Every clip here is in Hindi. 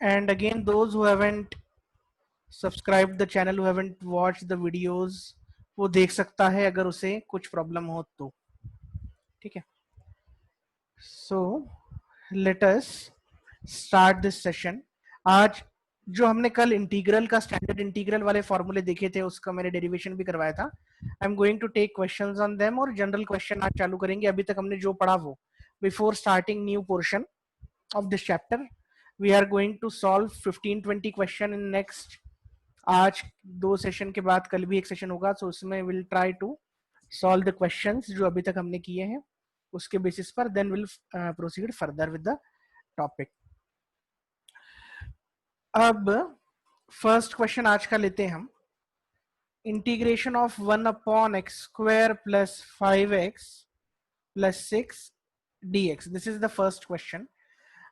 And again, those who haven't subscribed the channel, who haven't watched the videos, वो देख सकता है अगर उसे कुछ प्रॉब्लम हो तो, ठीक है. So let us start this session. आज जो हमने कल इंटीग्रल का स्टैंडर्ड इंटीग्रल वाले फॉर्मूले देखे थे उसका मैंने डेरिवेशन भी करवाया था. I am going to take questions on them और जनरल क्वेश्चन आज चालू करेंगे. अभी तक हमने जो पढ़ा वो before starting new portion of this chapter we are going to solve 15-20 question in next. आज 2 सेशन के बाद कल भी एक सेशन होगा, तो उसमें will try to solve the questions जो अभी तक हमने किए हैं उसके बेसिस पर, then will proceed further with the topic. अब फर्स्ट क्वेश्चन आज का लेते हैं हम. Integration of 1/x² plus 5x plus 6 dx. This is the first question.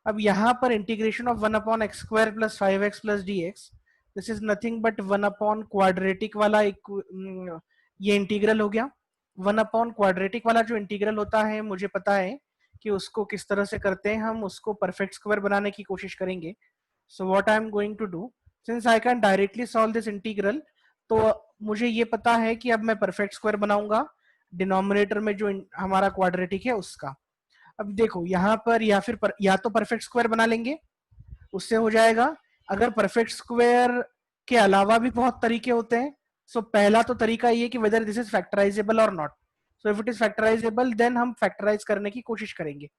अब यहां पर integration of 1/x² plus 5x plus dx, this is nothing but 1 quadratic वाला ये इंटीग्रल हो गया. 1 क्वाड्रेटिक वाला जो इंटीग्रल होता है मुझे पता है कि उसको किस तरह से करते हैं. हम उसको परफेक्ट स्क्वायर बनाने की कोशिश करेंगे. So what I am going to do, since I can directly solve this integral, तो मुझे ये पता है कि अब मैं परफेक्ट स्क्वायर बनाऊंगा डिनोमिनेटर में जो हमारा क्वाड्रेटिक है उसका. अब देखो यहाँ पर या तो परफेक्ट स्क्वायर बना लेंगे, उससे हो जाएगा. अगर परफेक्ट स्क्वायर के अलावा भी बहुत तरीके होते हैं. सो पहला तो तरीका ये कि वेदर दिस इज फैक्टराइजेबल और not. So if it is factorizable then हम फैक्टराइज करने की कोशिश करेंगे.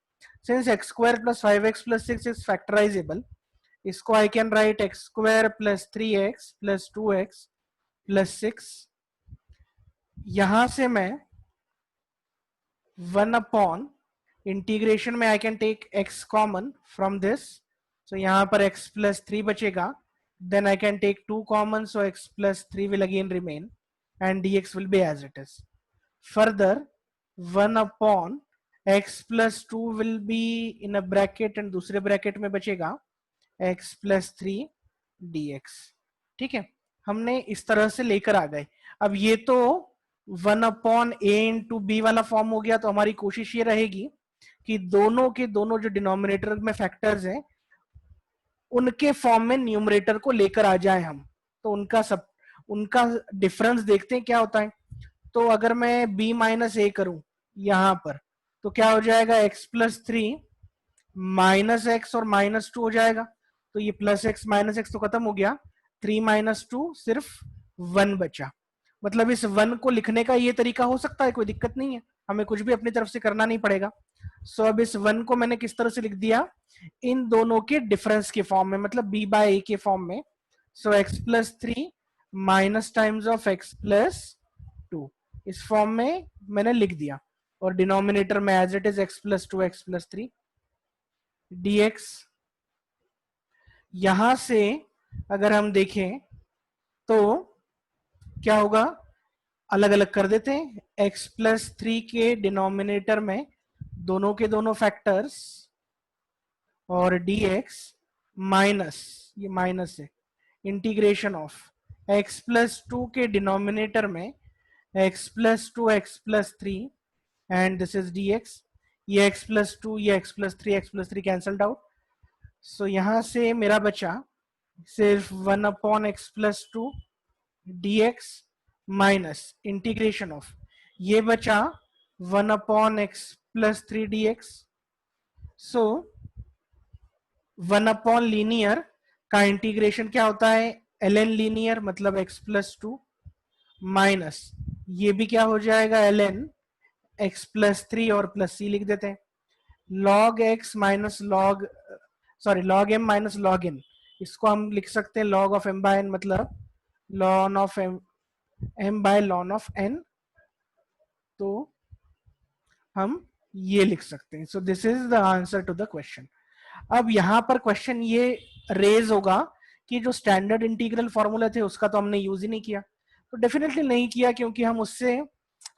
Since x² plus 5x plus 6 is factorizable, इसको I can write x² plus 3x plus 2x plus 6. यहां से मैं 1 इंटीग्रेशन में I can take x common from this. So यहां पर x प्लस 3 बचेगा. Then I can take 2 common, so x plus 3 will again remain and dx will be as it is. Further 1/x plus 2 will be in a bracket and दूसरे ब्रैकेट में बचेगा x प्लस 3 dx. ठीक है, हमने इस तरह से लेकर आ गए. अब ये तो 1/a इंटू बी वाला फॉर्म हो गया. तो हमारी कोशिश ये रहेगी कि दोनों के दोनों जो डिनोमिनेटर में फैक्टर्स हैं उनके फॉर्म में न्यूमरेटर को लेकर आ जाए हम. तो उनका डिफरेंस देखते हैं क्या होता है. तो अगर मैं b माइनस ए करूं यहां पर, तो क्या हो जाएगा, x प्लस 3 माइनस एक्स और माइनस 2 हो जाएगा. तो ये प्लस एक्स माइनस एक्स तो खत्म हो गया. 3 माइनस 2 सिर्फ 1 बचा. मतलब इस 1 को लिखने का ये तरीका हो सकता है, कोई दिक्कत नहीं है, हमें कुछ भी अपनी तरफ से करना नहीं पड़ेगा. सो अब इस 1 को मैंने किस तरह से लिख दिया, इन दोनों के डिफरेंस के फॉर्म में, मतलब b बाय a के फॉर्म में. सो x plus 3 minus times of x plus 2 इस फॉर्म में मैंने लिख दिया. और डिनोमिनेटर में as it is x plus 2 x plus 3 dx. यहां से अगर हम देखें तो क्या होगा, अलग अलग कर देते हैं. x प्लस 3 के डिनोमिनेटर में दोनों के दोनों फैक्टर्स और dx माइनस, ये माइनस है, इंटीग्रेशन ऑफ x प्लस 2 के डिनोमिनेटर में x plus 2 x plus 3 and this is dx. ये x प्लस 2 ये x प्लस 3 कैंसल्ड आउट. सो यहां से मेरा बचा सिर्फ 1/x plus 2 dx minus integration of, ये बचा 1/x प्लस 3 dx. सो 1 लीनियर का इंटीग्रेशन क्या होता है, ln लीनियर, मतलब x प्लस 2 माइनस ये भी क्या हो जाएगा, ln x प्लस 3 और प्लस c लिख देते हैं. log x minus log m minus log n, इसको हम लिख सकते हैं log of m by n, मतलब ln of m by ln of n. तो हम ये लिख सकते हैं. So this is the answer to the question. अब यहां पर क्वेश्चन ये रेज होगा कि जो स्टैंडर्ड इंटीग्रल फॉर्मूला थे उसका तो हमने यूज ही नहीं किया. तो डेफिनेटली नहीं किया, क्योंकि हम उससे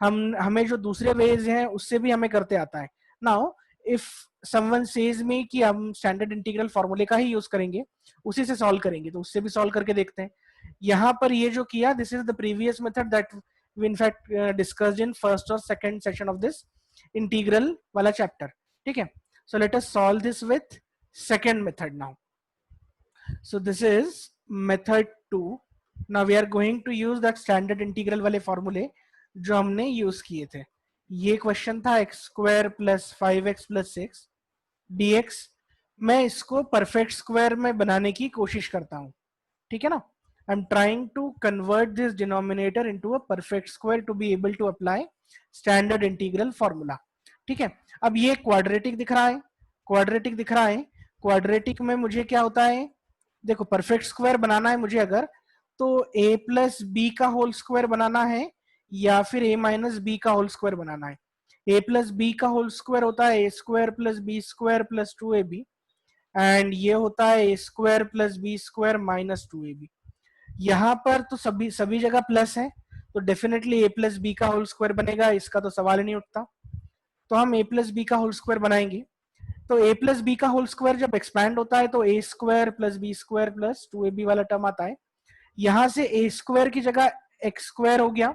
हमें जो दूसरे वेज हैं उससे भी हमें करते आता है. नाउ इफ समवन सेज मी कि हम स्टैंडर्ड इंटीग्रल फॉर्मूले का ही यूज करेंगे, उसी से सॉल्व करेंगे, तो उससे भी सॉल्व करके देखते हैं. यहाँ पर ये जो किया, this is the previous method that we in fact discussed in first और second session of this integral वाला चैप्टर. ठीक है, so let us solve this with second method now. So this is method 2. Now we are going to use that standard integral वाले फॉर्मूले जो हमने यूज किए थे. ये क्वेश्चन था x square plus 5x plus 6 dx. मैं इसको परफेक्ट स्क्वायर में बनाने की कोशिश करता हूं, ठीक है ना. I am trying to convert this denominator into a perfect square to be able to apply standard integral formula. ठीक है. अब ये क्वाड्रेटिक दिख रहा है, क्वाड्रेटिक दिख रहा है. क्वाड्रेटिक में मुझे क्या होता है, देखो परफेक्ट स्क्वायर बनाना है मुझे अगर, तो a प्लस बी का होल स्क्वायर बनाना है या फिर a माइनस बी का होल स्क्वायर बनाना है. a प्लस बी का होल स्क्वायर होता है a square plus B square plus 2ab and ये होता है a square plus B square minus 2ab. यहाँ पर तो सभी जगह प्लस है, तो डेफिनेटली a प्लस बी का होल स्क्वायर बनेगा, इसका तो सवाल ही नहीं उठता. तो हम a प्लस बी का होल स्क्वायर बनाएंगे. तो a प्लस बी का होल स्क्वायर जब एक्सपैंड होता है तो a square plus B square plus 2ab वाला टर्म आता है. यहां से a स्क्वायर की जगह x स्क्वायर हो गया,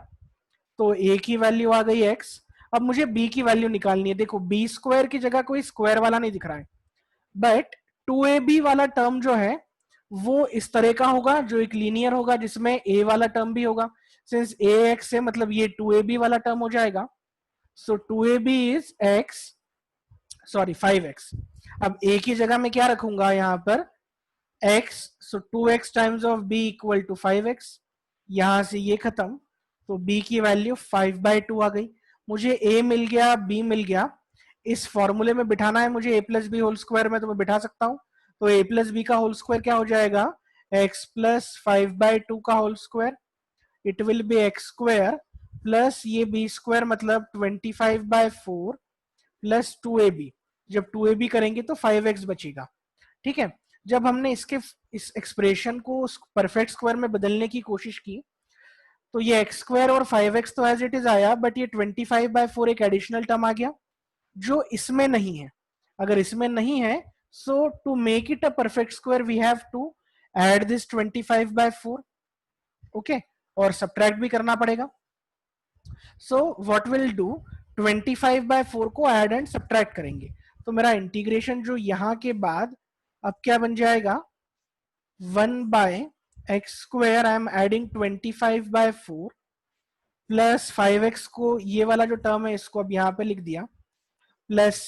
तो a की वैल्यू आ गई x. अब मुझे b की वैल्यू निकालनी है. देखो b स्क्वायर की जगह कोई स्क्वायर वाला नहीं दिख रहा है, बट 2ab वाला टर्म जो है वो इस तरह का होगा जो एक लीनियर होगा जिसमें a वाला टर्म भी होगा. सिंस a x है मतलब ये 2ab वाला टर्म हो जाएगा. सो 2ab is x, sorry 5x. अब a की जगह में क्या रखूंगा यहाँ पर x, सो 2x times of b equal to 5x. यहां से ये खत्म, तो b की वैल्यू 5/2 आ गई. मुझे a मिल गया, b मिल गया. इस फॉर्मूले में बिठाना है मुझे a plus B whole square में, तो मैं बिठा सकता हूं. तो a प्लस बी का होल स्क्वायर क्या हो जाएगा, x प्लस 5/2 का whole square. It will be x square plus ये b स्क्वायर मतलब 25/4 प्लस 2ab. जब 2ab करेंगे तो 5x बचेगा. ठीक है. जब हमने इस एक्सप्रेशन को परफेक्ट स्क्वायर में बदलने की कोशिश की तो ये x स्क्वायर और 5x तो एज इट इज आया, बट ये 25/4 एक एडिशनल टर्म आ गया जो इसमें नहीं है. अगर इसमें नहीं है, so to make it a perfect square we have to add this 25/4. Okay, और सब्ट्रैक्ट भी करना पड़ेगा. सो व्हाट विल डू, 25/4 को ऐड एंड सब्ट्रैक्ट करेंगे. तो मेरा इंटीग्रेशन जो यहां के बाद अब क्या बन जाएगा, 1/x square I am adding 25/4 plus 5x को, ये वाला जो टर्म है इसको अब यहाँ पे लिख दिया, प्लस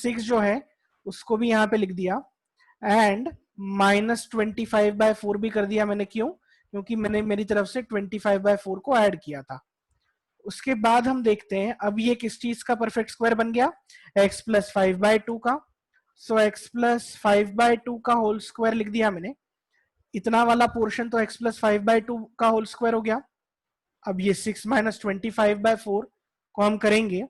6 जो है उसको भी यहाँ पे लिख दिया, एंड माइनस 25/4 भी कर दिया मैंने. क्यों, क्योंकि मैंने मेरी तरफ से 25/4 को ऐड किया था. उसके बाद हम देखते हैं अब ये किस चीज का परफेक्ट स्क्वायर बन गया, x प्लस 5/2 का. सो x प्लस 5/2 का होल स्क्वायर लिख दिया मैंने. इतना वाला पोर्शन तो x प्लस 5/2 का होल स्क्वायर हो गया. अब ये 6 माइनस 25/4 को हम करेंगे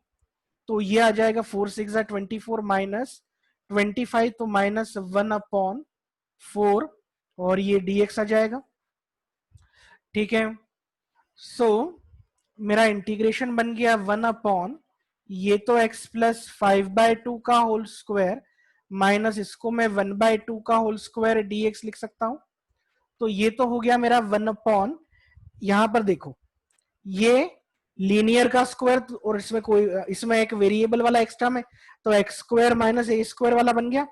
तो ये आ जाएगा 4 6 24 माइनस 25, तो माइनस 1/4 और ये dx आ जाएगा. ठीक है. सो मेरा इंटीग्रेशन बन गया 1/, ये तो x प्लस 5/2 का होल स्क्वायर माइनस इसको मैं 1/2 का होल स्क्वायर dx लिख सकता हूं. तो ये तो हो गया मेरा 1/, यहां पर देखो ये लीनियर का स्क्वायर और इसमें एक वेरिएबल वाला एक्स टर्म है, तो एक्स स्क्वायर माइनस ए स्क्वायर वाला बन गया.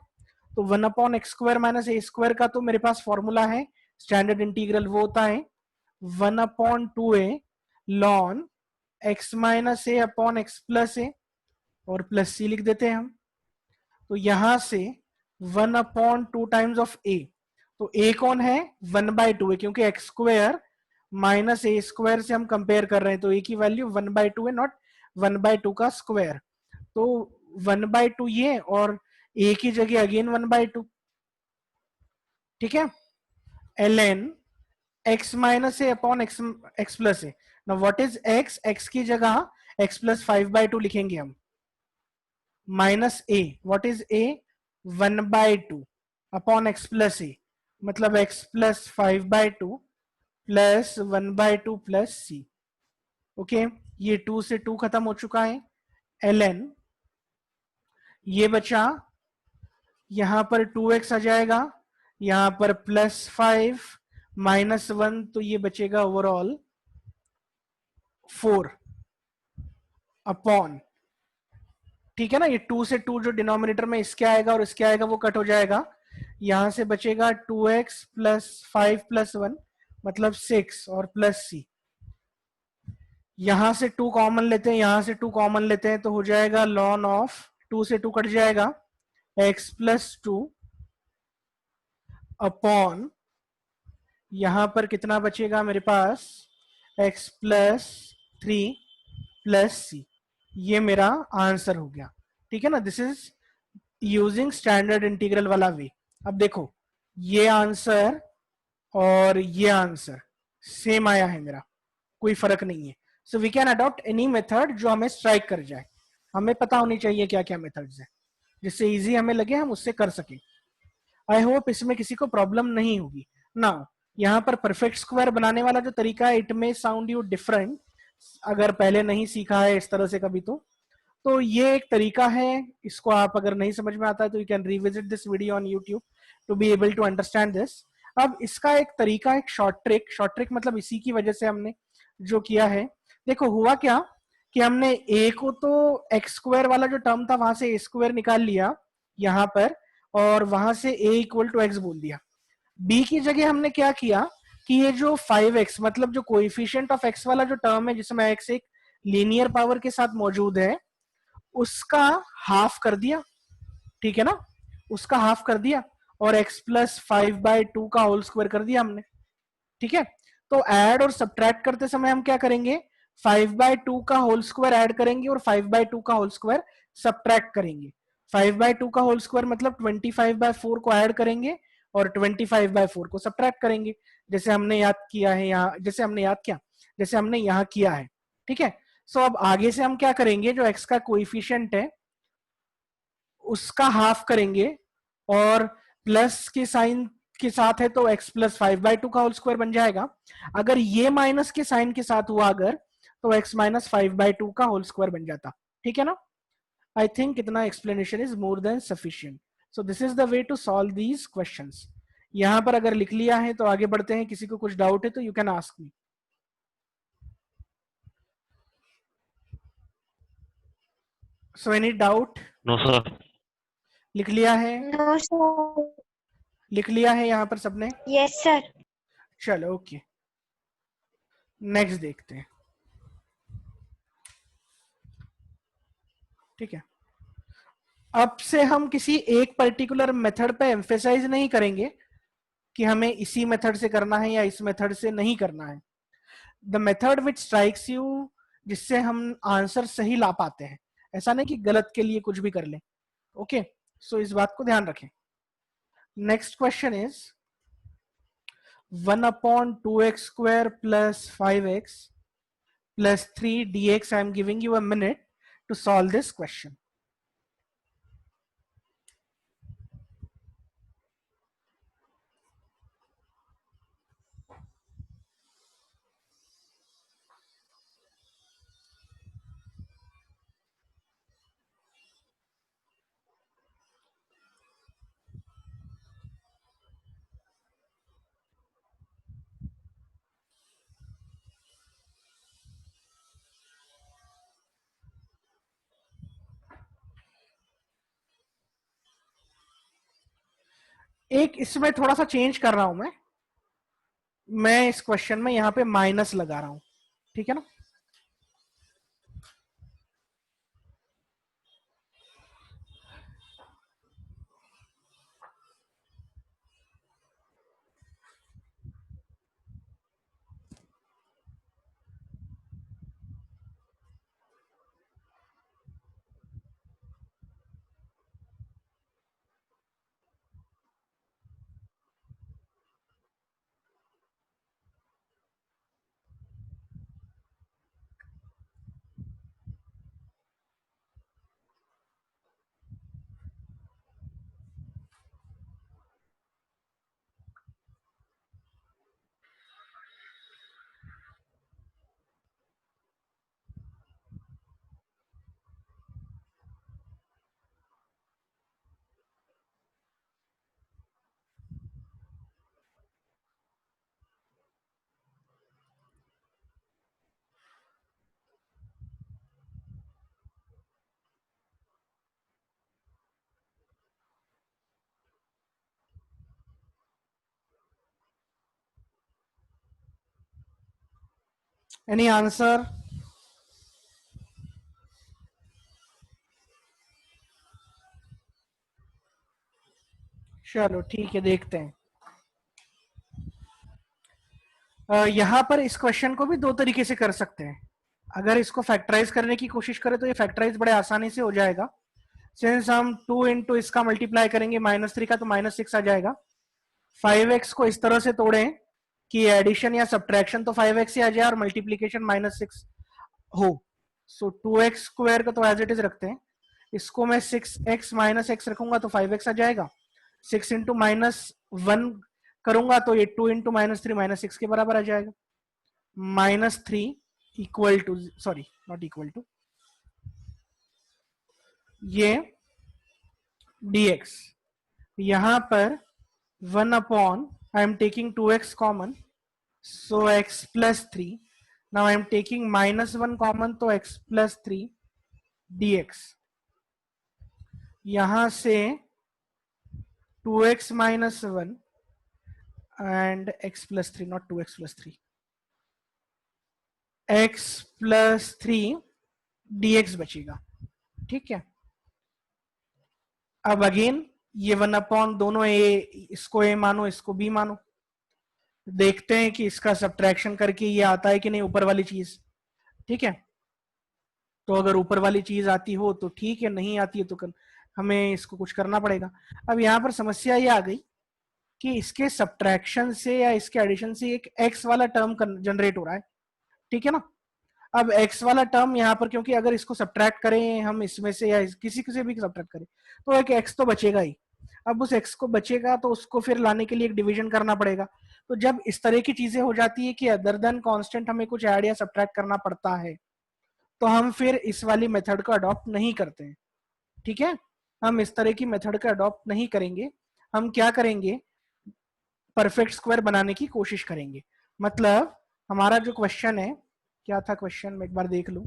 तो 1/x स्क्वायर माइनस ए स्क्वायर का तो मेरे पास फॉर्मूला है स्टैंडर्ड इंटीग्रल, वो होता है 1/2a ln x minus a upon x plus a, और प्लस सी लिख देते हैं हम. तो यहां से 1/2 टाइम्स ऑफ a, तो a कौन है, 1/2 है, क्योंकि एक्स स्क्वायर माइनस ए स्क्वायर से हम कंपेयर कर रहे हैं, तो ए की वैल्यू 1/2 है, नॉट 1/2 का स्क्वायर. तो 1/2 ये और ए की जगह अगेन 1/2. ठीक है. ln x minus a upon x plus a. Now what is x, x की जगह x प्लस 5/2 लिखेंगे हम, minus a, what is a, 1/2 upon x plus a, मतलब x plus 5/2 plus 1/2 plus c. Okay, ये 2 से 2 खत्म हो चुका है. ln ये बचा, यहां पर 2x आ जाएगा, यहां पर प्लस 5 माइनस 1, तो ये बचेगा ओवरऑल 4 अपॉन. ठीक है ना, ये 2 से 2 जो डिनोमिनेटर में इसके आएगा और इसके आएगा वो कट हो जाएगा. यहां से बचेगा 2x प्लस 5+1 मतलब 6 और प्लस c। यहां से 2 कॉमन लेते हैं, यहां से 2 कॉमन लेते हैं तो हो जाएगा लॉन ऑफ 2 से 2 कट जाएगा x+2 अपॉन यहां पर कितना बचेगा मेरे पास x+3+c। ये मेरा आंसर हो गया। ठीक है ना, this is using standard integral वाला वे। अब देखो ये आंसर और ये आंसर सेम आया है मेरा, कोई फर्क नहीं है। So we can adopt any method जो हमें स्ट्राइक कर जाए। हमें पता होनी चाहिए क्या क्या मेथड्स है, जिससे इजी हमें लगे हम उससे कर सकें। आई होप इसमें किसी को प्रॉब्लम नहीं होगी ना। यहाँ पर परफेक्ट स्क्वायर बनाने वाला जो तरीका है, it may sound you different अगर पहले नहीं सीखा है इस तरह से कभी। तो ये एक तरीका है, इसको आप अगर नहीं समझ में आता है तो you can revisit this video on YouTube to be able to understand this. अब इसका एक तरीका, एक शॉर्ट ट्रिक मतलब इसी की वजह से हमने जो किया है, देखो हुआ क्या कि हमने a को तो एक्स स्क्वायर वाला जो टर्म था वहां से a स्क्वायर निकाल लिया यहां पर, और वहां से a इक्वल टू एक्स बोल दिया। b की जगह हमने क्या किया कि ये जो 5x मतलब जो कोएफिशिएंट ऑफ x वाला जो टर्म है जिसमें x एक लीनियर पावर के साथ मौजूद है, उसका हाफ कर दिया। ठीक है ना, उसका हाफ कर दिया और x+5/2 का होल स्क्वायर कर दिया हमने। ठीक है, तो ऐड और सब्ट्रैक्ट करते समय हम क्या करेंगे, 5/2 का होल स्क्वायर ऐड करेंगे और 5/2 का होल स्क्वायर सब्ट्रैक्ट करेंगे। 5/2 का होल स्क्वायर मतलब 25/4 को ऐड करेंगे और 25/4 को सब्ट्रैक्ट करेंगे, जैसे हमने याद किया है यहाँ, जैसे हमने यहाँ किया है। ठीक है, सो अब आगे से हम क्या करेंगे, जो x का कोइफिशिएंट है उसका हाफ करेंगे, और प्लस के साइन के साथ है तो x+5/2 का होल स्क्वायर बन जाएगा। अगर ये माइनस के साइन के साथ हुआ अगर, तो x-5/2 का होल स्क्वायर बन जाता। ठीक है ना, आई थिंक इतना explanation is more than sufficient. So this is the way to solve these questions. यहां पर अगर लिख लिया है तो आगे बढ़ते हैं, किसी को कुछ डाउट है तो you can ask me. So any doubt? No sir. लिख लिया है? No sir. लिख लिया है यहाँ पर सबने? Yes sir. चलो ओके, नेक्स्ट देखते हैं। ठीक है, अब से हम किसी एक पर्टिकुलर मेथड पे एम्फेसाइज नहीं करेंगे कि हमें इसी मेथड से करना है या इस मेथड से नहीं करना है। The method which strikes you, जिससे हम आंसर सही ला पाते हैं, ऐसा नहीं कि गलत के लिए कुछ भी कर लें। ओके, सो इस बात को ध्यान रखें। Next question is 1/2x² plus 5x plus 3 dx. I am giving you a minute to solve this question. एक इसमें थोड़ा सा चेंज कर रहा हूं मैं इस क्वेश्चन में यहां पे माइनस लगा रहा हूं। ठीक है ना, एनी आंसर? चलो ठीक है, देखते हैं। यहाँ पर इस क्वेश्चन को भी दो तरीके से कर सकते हैं। अगर इसको फैक्टराइज करने की कोशिश करें तो ये फैक्टराइज बड़े आसानी से हो जाएगा। सिंस हम 2 इंटू इसका मल्टीप्लाई करेंगे -3 का, तो -6 आ जाएगा। 5x को इस तरह से तोड़ें कि एडिशन या सब्ट्रैक्शन तो 5x से आ जाए और मल्टीप्लीकेशन -6 हो। सो 2x स्क्वायर का तो एज इट इज रखते हैं। इसको मैं 6x -x रखूंगा तो 5x आ जाएगा। 6 इंटू -1 करूंगा तो ये 2 इंटू -3 -6 के बराबर आ जाएगा। -3 equal to, sorry not equal to, ये dx, यहां पर 1 upon, I am taking 2x common, so x plus 3. Now I am taking -1 common, तो x plus 3 dx. यहां से 2x minus 1 and x plus 3, not 2x plus 3, x plus 3 dx बचेगा। ठीक है, अब अगेन ये 1 अपॉन, दोनों a, इसको a मानो इसको b मानो। देखते हैं कि इसका सब्ट्रैक्शन करके ये आता है कि नहीं ऊपर वाली चीज। ठीक है, तो अगर ऊपर वाली चीज आती हो तो ठीक है, नहीं आती है तो हमें इसको कुछ करना पड़ेगा। अब यहाँ पर समस्या ये आ गई कि इसके सब्ट्रैक्शन से या इसके एडिशन से एक x वाला टर्म जनरेट हो रहा है। ठीक है ना, अब x वाला टर्म यहाँ पर, क्योंकि अगर इसको सब्ट्रैक्ट करें हम इसमें से या किसी से भी सब्ट्रैक्ट करें तो एक x तो बचेगा ही। अब उस x को बचेगा तो उसको फिर लाने के लिए एक डिवीजन करना पड़ेगा। तो जब इस तरह की चीजें हो जाती है कि अदर देन कांस्टेंट हमें कुछ ऐड या सब्ट्रैक्ट करना पड़ता है, तो हम फिर इस वाली मेथड को अडॉप्ट नहीं करते हैं। ठीक है, हम इस तरह की मेथड का अडॉप्ट नहीं करेंगे। हम क्या करेंगे, परफेक्ट स्क्वायर बनाने की कोशिश करेंगे। मतलब हमारा जो क्वेश्चन है, क्या था क्वेश्चन में एक बार देख लूं।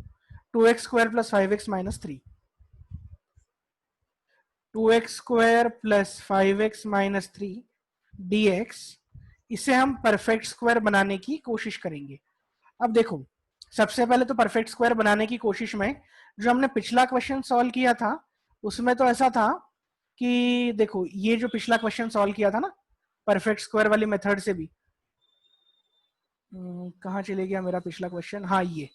2x square plus 5x minus 3, 2x square plus 5x minus 3 dx, इसे हम परफेक्ट स्क्वायर बनाने की कोशिश करेंगे। अब देखो, सबसे पहले तो परफेक्ट स्क्वायर बनाने की कोशिश में जो हमने पिछला क्वेश्चन सॉल्व किया था उसमें तो ऐसा था कि देखो, ये जो पिछला क्वेश्चन सॉल्व किया था ना परफेक्ट स्क्वायर वाली मेथड से भी, कहाँ चले गया मेरा पिछला क्वेश्चन, हाँ ये।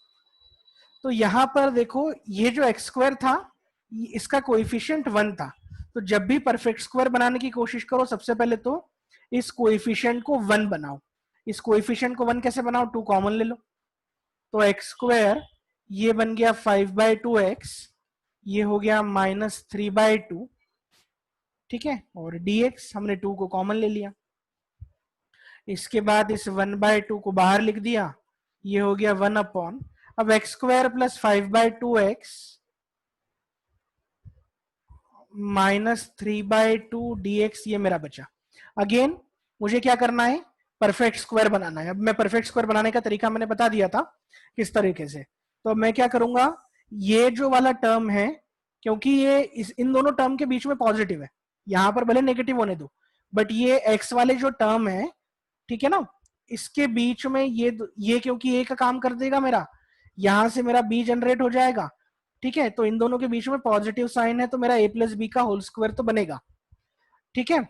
तो यहां पर देखो, ये जो एक्स स्क्वायर था इसका कोएफिशिएंट 1 था। तो जब भी परफेक्ट स्क्वायर बनाने की कोशिश करो सबसे पहले तो इस कोएफिशिएंट को 1 बनाओ। इस कोएफिशिएंट को 1 कैसे बनाओ, 2 कॉमन ले लो, तो एक्स स्क्वायर ये बन गया 5/2x, ये हो गया -3/2। ठीक है, और dx हमने 2 को कॉमन ले लिया। इसके बाद इस 1/2 को बाहर लिख दिया, ये हो गया 1 अपॉन, अब x square plus 5/2x -3/2 dx ये मेरा बचा। अगेन मुझे क्या करना है, परफेक्ट स्क्वायर बनाना है। अब मैं परफेक्ट स्क्वायर बनाने का तरीका मैंने बता दिया था किस तरीके से। तो मैं क्या करूंगा, ये जो वाला टर्म है, क्योंकि ये इन दोनों टर्म के बीच में पॉजिटिव है, यहां पर भले नेगेटिव होने दो, बट ये एक्स वाले जो टर्म है, ठीक है ना, इसके बीच में ये क्योंकि ए का काम कर देगा मेरा, यहां से मेरा बी जनरेट हो जाएगा। ठीक है, तो इन दोनों के बीच में पॉजिटिव साइन है तो मेरा ए प्लस बी का होल स्क्वायर तो बनेगा। ठीक है,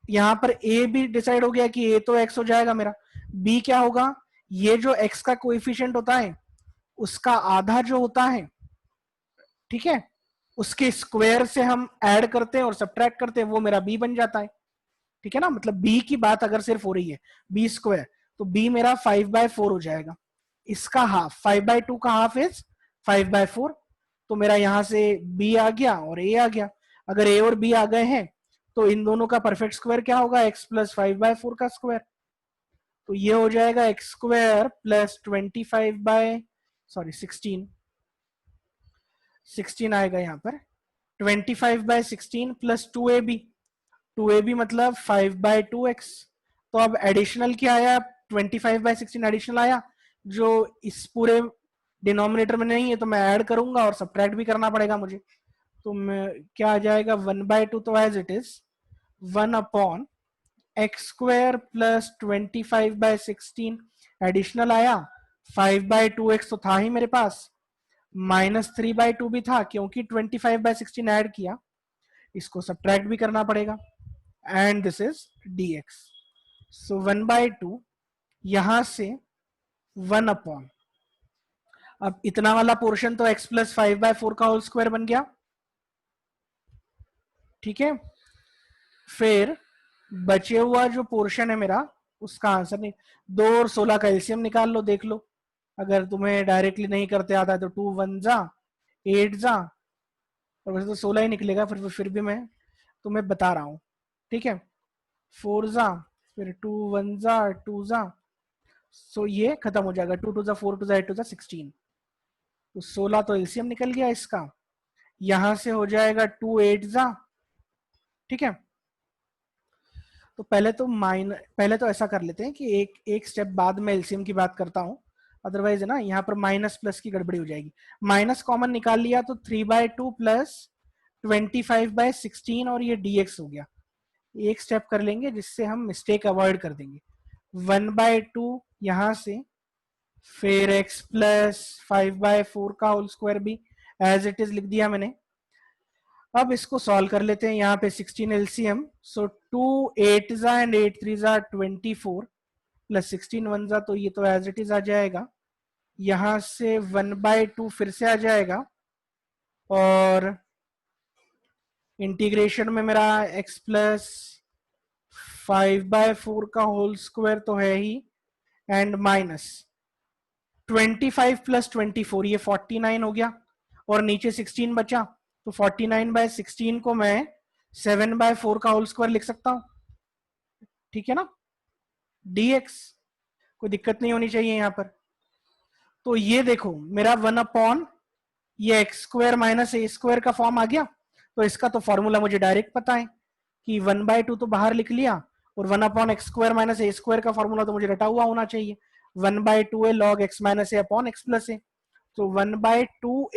यहां पर ए भी डिसाइड हो गया कि ए तो एक्स हो जाएगा मेरा, बी क्या होगा, ये जो एक्स का कोएफिशिएंट होता है उसका आधा जो होता है, ठीक है, उसके स्क्वायर से हम ऐड करते हैं और सब्ट्रैक्ट करते हैं, वो मेरा बी बन जाता है। ठीक है ना, मतलब बी की बात अगर सिर्फ हो रही है बी स्क्वायर, तो बी मेरा 5/4 हो जाएगा। इसका हाफ, 5/2 का हाफ इज 5/4, तो मेरा यहां से बी आ गया और ए आ गया। अगर ए और बी आ गए हैं तो इन दोनों का परफेक्ट स्क्वायर क्या होगा, एक्स प्लस 5/4 का स्क्वायर। तो ये हो जाएगा एक्स स्क्वायर प्लस 16 आएगा यहाँ पर, 25/16 प्लस 2ab, 2ab मतलब 5/2x। तो अब एडिशनल क्या आया, 25/16 एडिशनल आया, जो इस पूरे डिनोमिनेटर में नहीं है तो मैं ऐड करूंगा और सब्ट्रैक्ट भी करना पड़ेगा मुझे। तो मैं क्या आ जाएगा, 1/2 तो as it is 1 upon X square plus 25/16 additional आया 5/2x तो था ही मेरे पास, -3/2 भी था क्योंकि 25/16 ऐड किया, इसको सब्ट्रैक्ट भी करना पड़ेगा, एंड दिस इज dx। सो 1/2 यहां से 1/, अब इतना वाला पोर्शन तो x + 5/4 का होल स्क्वायर बन गया, ठीक है। फिर बचे हुआ जो पोर्शन है मेरा, उसका आंसर नहीं, 2 और 16 का एलसीएम निकाल लो, देख लो। अगर तुम्हें डायरेक्टली नहीं करते आता है तो 2 1 जा 8 जा, और वैसे तो 16 ही निकलेगा, फिर भी मैं तुम्हें बता रहा हूँ, ठीक है। 4 जा, फिर 2 1 जा 2 जा, सो ये खत्म हो जाएगा, 2 2 जा 4 2 जा 8 2 जा 16, तो 16 तो एलसीएम निकल गया इसका। यहां से हो जाएगा 2 8 जा, ठीक है। तो पहले तो ऐसा कर लेते हैं कि एक स्टेप बाद में एलसीएम की बात करता हूं, अदरवाइज है ना यहाँ पर माइनस प्लस की गड़बड़ी हो जाएगी। माइनस कॉमन निकाल लिया तो 3/2 प्लस 25/16 और ये dx हो गया। एक स्टेप कर लेंगे जिससे हम मिस्टेक अवॉइड कर देंगे। 1/2 यहां से, फिर x प्लस 5/4 का होल स्क्वायर भी एज इट इज लिख दिया मैंने। अब इसको सॉल्व कर लेते हैं, यहाँ पे 16 एलसीएम, सो 2 8 जा एंड 8 3 जा 24 प्लस 16 1 जा, तो ये तो एज इट इज आ जाएगा। यहां से 1/2 फिर से आ जाएगा, और इंटीग्रेशन में मेरा x प्लस 5/4 का होल स्क्वायर तो है ही, एंड माइनस 25 प्लस 24 ये 49 हो गया, और नीचे 16 बचा, तो 49/16 को मैं 7/4 का होल स्क्वायर लिख सकता हूं, ठीक है ना। dx कोई दिक्कत नहीं होनी चाहिए यहां पर। तो ये देखो मेरा 1/, ये एक्स स्क्वायर माइनस ए स्क्वायर का फॉर्म आ गया। तो इसका तो फॉर्मूला मुझे डायरेक्ट पता है कि 1/2 तो बाहर लिख लिया, और 1/x स्क्वायर माइनस ए स्क्वायर का फॉर्मूला तो मुझे रटा हुआ होना चाहिए, 1/2 है log x minus a upon x plus ए। तो 1/2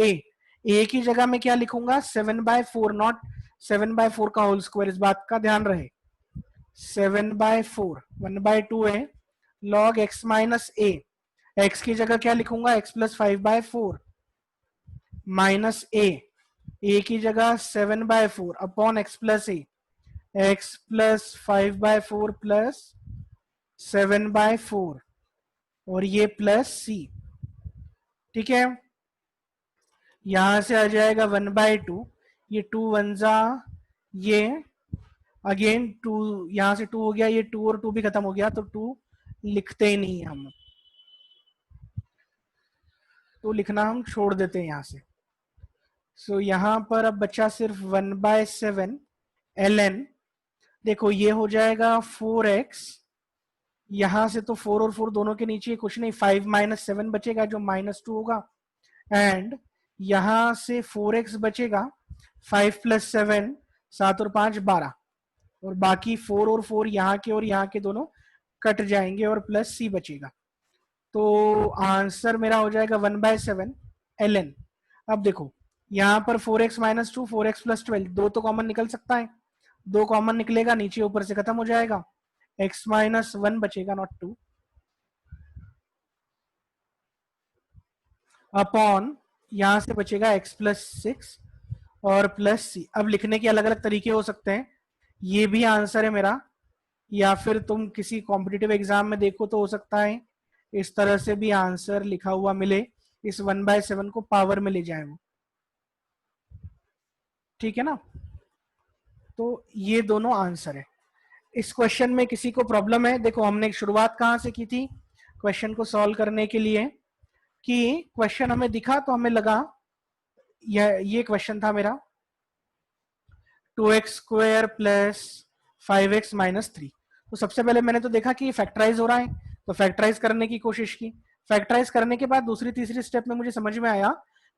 ए की जगह में क्या लिखूंगा, 7/4, नॉट 7/4 का होल स्क्वायर, इस बात का ध्यान रहे। 7/4 1/2 है log x माइनस ए, एक्स की जगह क्या लिखूंगा, x प्लस 5/4 माइनस ए की जगह 7/4 upon x plus A, x plus 5/4 plus 7/4, और ये प्लस सी, ठीक है। यहां से आ जाएगा 1/2, ये 2 1 जा, ये अगेन 2, यहां से 2 हो गया, ये 2 और 2 भी खत्म हो गया, तो 2 लिखते ही नहीं हम, तो लिखना हम छोड़ देते हैं यहां से। सो यहां पर अब बचा सिर्फ 1/7 ln, देखो ये हो जाएगा 4x, यहां से तो 4 और 4 दोनों के नीचे कुछ नहीं, 5 - 7 बचेगा जो -2 होगा, एंड यहां से 4x बचेगा, 5 + 7 7 और 5 12, और बाकी 4 और 4 यहाँ के और यहाँ के दोनों कट जाएंगे, और प्लस c बचेगा। तो आंसर मेरा हो जाएगा 1/7 ln। अब देखो यहाँ पर 4x - 2 4x + 12, दो तो कॉमन निकल सकता है, दो कॉमन निकलेगा, नीचे ऊपर से खत्म हो जाएगा, x - 1 बचेगा, नॉट 2, अपॉन यहां से बचेगा x + 6 और प्लस c। अब लिखने के अलग अलग तरीके हो सकते हैं, ये भी आंसर है मेरा, या फिर तुम किसी कॉम्पिटिटिव एग्जाम में देखो तो हो सकता है इस तरह से भी आंसर लिखा हुआ मिले, इस 1/7 को पावर में ले जाए वो, ठीक है ना। तो ये दोनों आंसर है। इस क्वेश्चन में किसी को प्रॉब्लम है, देखो हमने शुरुआत कहां से की थी क्वेश्चन को सॉल्व करने के लिए, कि क्वेश्चन हमें दिखा तो हमें लगा ये क्वेश्चन था मेरा 2x² + 5x - 3। तो सबसे पहले मैंने तो देखा कि फैक्टराइज हो रहा है, तो फैक्टराइज करने की कोशिश की। फैक्टराइज करने के बाद दूसरी तीसरी स्टेप में मुझे समझ में आया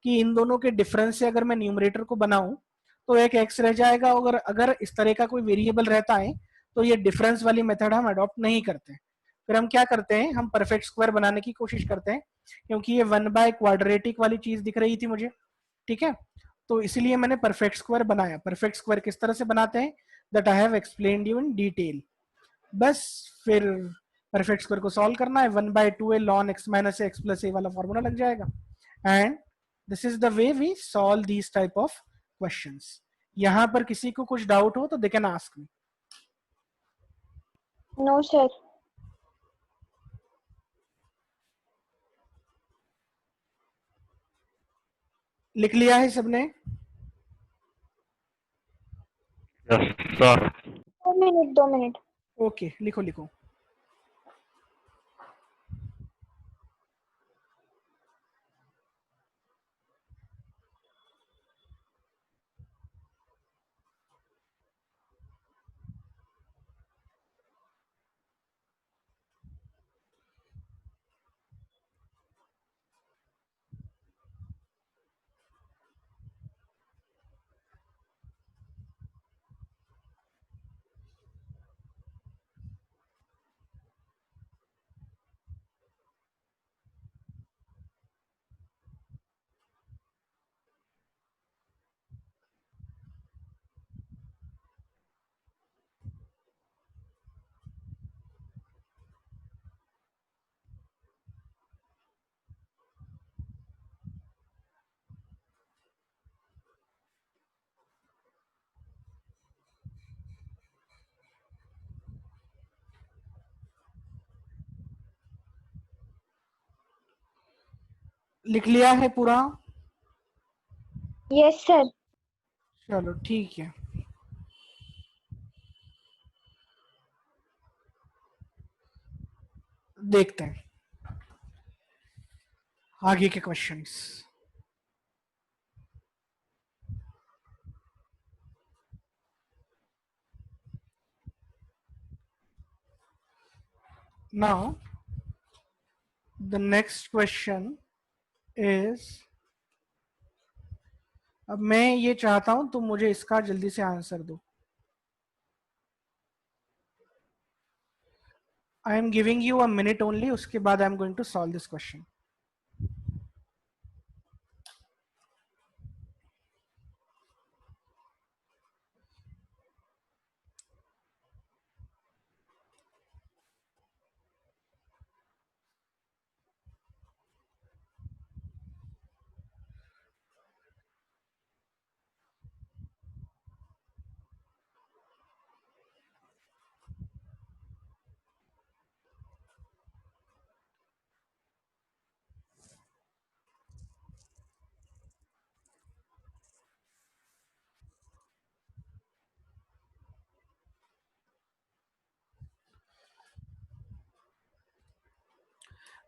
कि इन दोनों के डिफरेंस से अगर मैं न्यूमरेटर को बनाऊं तो एक x रह जाएगा, और अगर इस तरह का कोई वेरिएबल रहता है तो ये डिफरेंस वाली मेथड हम अडॉप्ट नहीं करते। फिर हम क्या करते हैं, हम परफेक्ट स्क्वायर बनाने की कोशिश करते हैं, क्योंकि ये 1/क्वाड्रेटिक वाली चीज दिख रही थी मुझे, ठीक है। तो इसलिए मैंने परफेक्ट स्क्वायर बनाया। परफेक्ट स्क्वायर किस तरह से बनाते हैं, that I have explained you in detail. बस फिर परफेक्ट स्क्वायर को सॉल्व करना है, 1/2a ln x minus x plus a वाला फॉर्मूला लग जाएगा. And this is the way we solve these type of questions. यहां पर किसी को कुछ डाउट हो तो they can ask me. No, sir. लिख लिया है सबने? Yes sir. 2 minute, 2 minute. Okay, लिखो लिखो. लिख लिया है पूरा? Yes, sir. चलो ठीक है. देखते हैं आगे के questions. Now the next question is, अब मैं ये चाहता हूं तुम मुझे इसका जल्दी से आंसर दो. I am giving you a minute only, उसके बाद I am going to solve this question.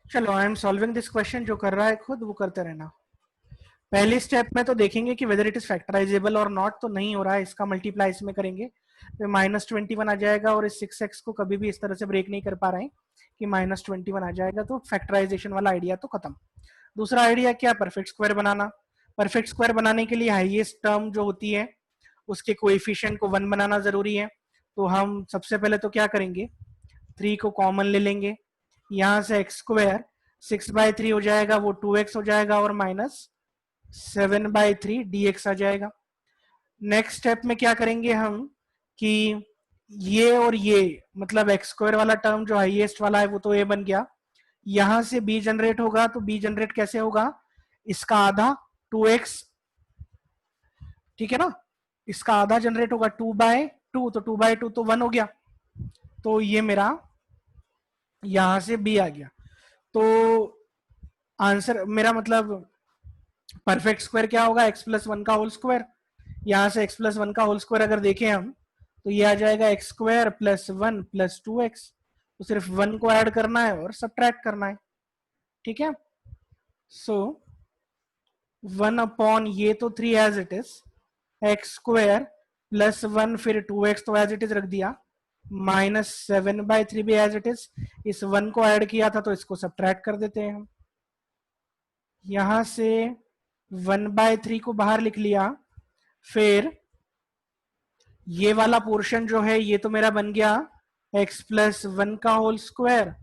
चलो, I am solving this question. जो कर रहा है खुद वो करते रहना. पहले स्टेप में तो देखेंगे कि वेदर इट इज फैक्टराइजेबल और नॉट. तो नहीं हो रहा है, इसका मल्टीप्लाई इसमें करेंगे तो -21 आ जाएगा. और इस 6x को कभी भी इस तरह से ब्रेक नहीं कर पा रहे हैं कि -21 आ जाएगा. तो फैक्टराइजेशन वाला आइडिया तो खत्म. दूसरा आइडिया क्या? परफेक्ट स्क्वायर बनाना. परफेक्ट स्क्वायर बनाने के लिए हाईएस्ट टर्म जो होती है उसके कोएफिशिएंट को 1 बनाना जरूरी है. तो हम सबसे पहले तो क्या करेंगे, 3 को कॉमन ले लेंगे. यहां से एक्स स्क्वायर 6/3 हो जाएगा, वो 2x हो जाएगा और -7/3 dx आ जाएगा. नेक्स्ट स्टेप में क्या करेंगे हम कि ये और ये मतलब एक्स स्क्वायर वाला टर्म जो हाईएस्ट वाला है वो तो a बन गया. यहां से b जनरेट होगा. तो b जनरेट कैसे होगा? इसका आधा 2x, ठीक है ना. इसका आधा जनरेट होगा 2/2, तो 2/2 तो 1 हो गया. तो ये मेरा यहां से b आ गया. तो आंसर मेरा मतलब परफेक्ट स्क्वायर क्या होगा? x+1 का होल स्क्वायर. यहां से x+1 का होल स्क्वायर अगर देखें हम तो ये आ जाएगा x² + 1 + 2x. तो सिर्फ 1 को ऐड करना है और सब्ट्रैक्ट करना है. ठीक है. सो 1 ये तो 3 एज इट इज, x² + 1 फिर 2x तो एज इट इज रख दिया, -7/3 भी एज इट इज. इस 1 को ऐड किया था तो इसको सब्ट्रैक्ट कर देते हैं हम. यहां से 1/3 को बाहर लिख लिया. फिर ये वाला पोर्शन जो है ये तो मेरा बन गया x+1 का होल स्क्वायर.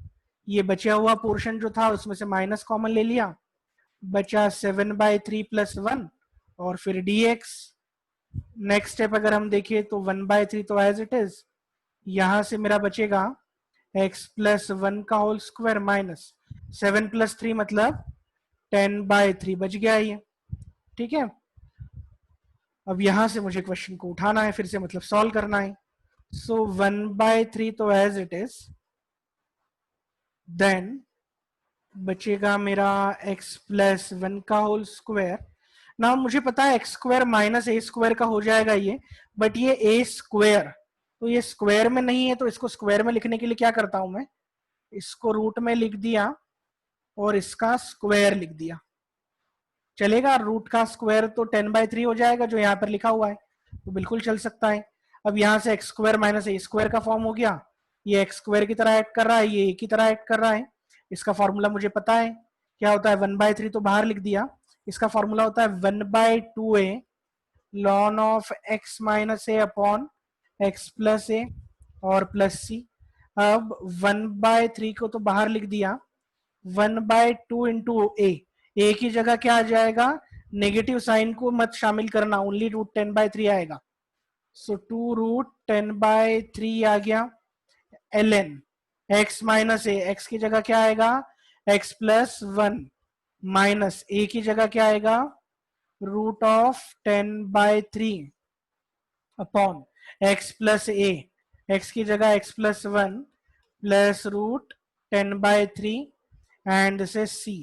ये बचा हुआ पोर्शन जो था उसमें से माइनस कॉमन ले लिया, बचा 7/3 + 1 और फिर dx. नेक्स्ट स्टेप अगर हम देखें तो 1/3 तो एज इट इज. यहां से मेरा बचेगा x प्लस 1 का होल स्क्वायर माइनस 7 प्लस 3 मतलब 10/3 बच गया ये। ठीक है, अब यहां से मुझे क्वेश्चन को उठाना है, फिर से मतलब सॉल्व करना है। सो 1/3 तो एज इट इज, देन बचेगा मेरा x प्लस 1 का होल स्क्वायर। ना मुझे पता है x स्क्वायर माइनस ए स्क्वायर का हो जाएगा ये, बट ये ए स्क्वायर तो ये स्क्वायर में नहीं है, तो इसको स्क्वायर में लिखने के लिए क्या करता हूं मैं, इसको रूट में लिख दिया और इसका स्क्वायर लिख दिया, चलेगा। रूट का स्क्वायर तो 10/3 हो जाएगा जो यहाँ पर लिखा हुआ है, तो बिल्कुल चल सकता है। अब यहाँ से एक्स स्क्वायर माइनस ए स्क्वायर का फॉर्म हो गया, ये एक्स स्क्वायर की तरह एक्ट कर रहा है, ये ए की तरह एक्ट कर रहा है। इसका फॉर्मूला मुझे पता है क्या होता है, 1/3 तो बाहर लिख दिया, इसका फॉर्मूला होता है 1/2a ln of x minus a upon x plus a और प्लस सी। अब 1/3 को तो बाहर लिख दिया, 1/2 इंटू ए की जगह क्या आ जाएगा, नेगेटिव साइन को मत शामिल करना, ओनली रूट 10/3 आएगा। सो 2 रूट 10/3 आ गया। ln x माइनस ए, एक्स की जगह क्या आएगा, x प्लस 1 माइनस ए की जगह क्या आएगा, root of 10/3 upon x plus A, X की जगह x plus 1 plus root 10/3 and this is c।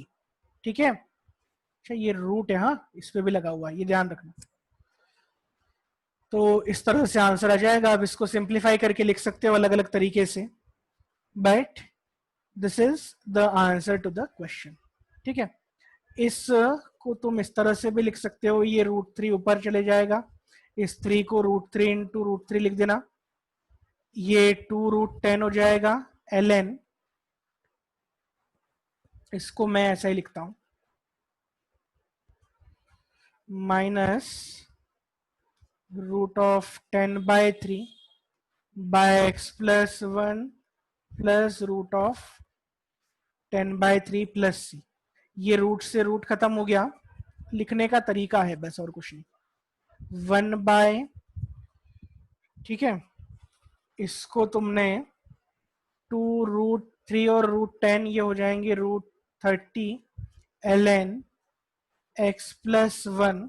ठीक है, अच्छा ये रूट है, हाँ इस पे भी लगा हुआ है, ये ध्यान रखना। तो इस तरह से आंसर आ जाएगा। अब इसको सिंप्लीफाई करके लिख सकते हो अलग अलग तरीके से, but this is the answer to the question. ठीक है, इस को तुम इस तरह से भी लिख सकते हो, ये √3 ऊपर चले जाएगा, इस 3 को √3 इंटू √3 लिख देना, ये 2 रूट 10 हो जाएगा। ln इसको मैं ऐसा ही लिखता हूं, minus root of 10/3 by x plus 1 plus root of 10/3 plus C. ये रूट से रूट खत्म हो गया, लिखने का तरीका है बस और कुछ नहीं। 1/, ठीक है, इसको तुमने 2 रूट 3 और रूट 10 ये हो जाएंगे √30 ln x plus 1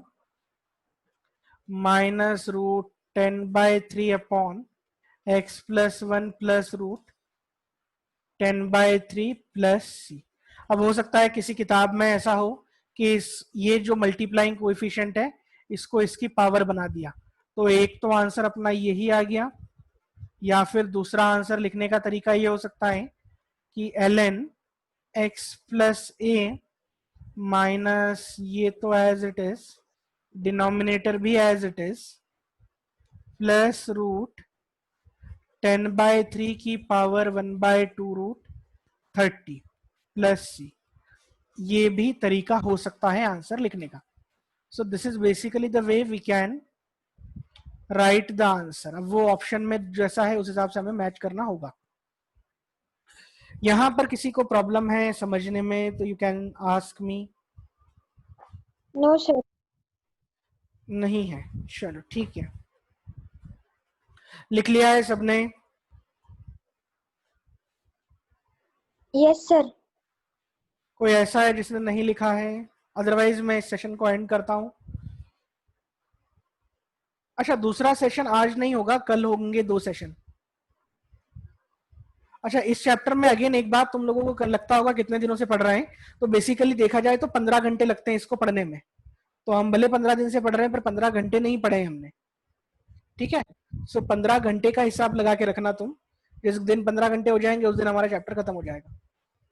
minus root 10/3 upon x plus 1 plus root 10/3 plus C. अब हो सकता है किसी किताब में ऐसा हो कि ये जो मल्टीप्लाइंग कोएफिशिएंट है इसको इसकी पावर बना दिया, तो एक तो आंसर अपना यही आ गया, या फिर दूसरा आंसर लिखने का तरीका ये हो सकता है कि ln x plus A minus ये तो एज इट इज, डिनोमिनेटर भी as it is, plus root 10/3 की पावर 1/2 रूट 30 प्लस सी। ये भी तरीका हो सकता है आंसर लिखने का। So this is basically the way we can write the answer. अब वो ऑप्शन में जैसा है उस हिसाब से हमें मैच करना होगा। यहां पर किसी को प्रॉब्लम है समझने में तो you can ask me. No sir. नहीं है, चलो ठीक है, लिख लिया है सबने? Yes sir. कोई ऐसा है जिसने नहीं लिखा है? अदरवाइज मैं इस सेशन को एंड करता हूं। अच्छा, दूसरा सेशन आज नहीं होगा, कल होंगे 2 सेशन। अच्छा, इस चैप्टर में अगेन एक बात, तुम लोगों को लगता होगा कितने दिनों से पढ़ रहे हैं, तो बेसिकली देखा जाए तो 15 घंटे लगते हैं इसको पढ़ने में। तो हम भले 15 दिन से पढ़ रहे हैं पर 15 घंटे नहीं पढ़े हमने। ठीक है, सो 15 घंटे का हिसाब लगा के रखना तुम, जिस दिन 15 घंटे हो जाएंगे उस दिन हमारा चैप्टर खत्म हो जाएगा।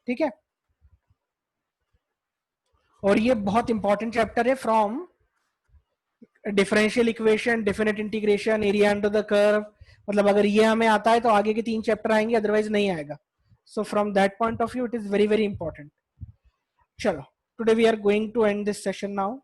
ठीक है, और ये बहुत इंपॉर्टेंट चैप्टर है, from differential equation, definite integration, area under the curve. मतलब अगर ये हमें आता है तो आगे के 3 चैप्टर आएंगे, अदरवाइज नहीं आएगा। So from that point of view it is very very important. चलो, today we are going to end this session now.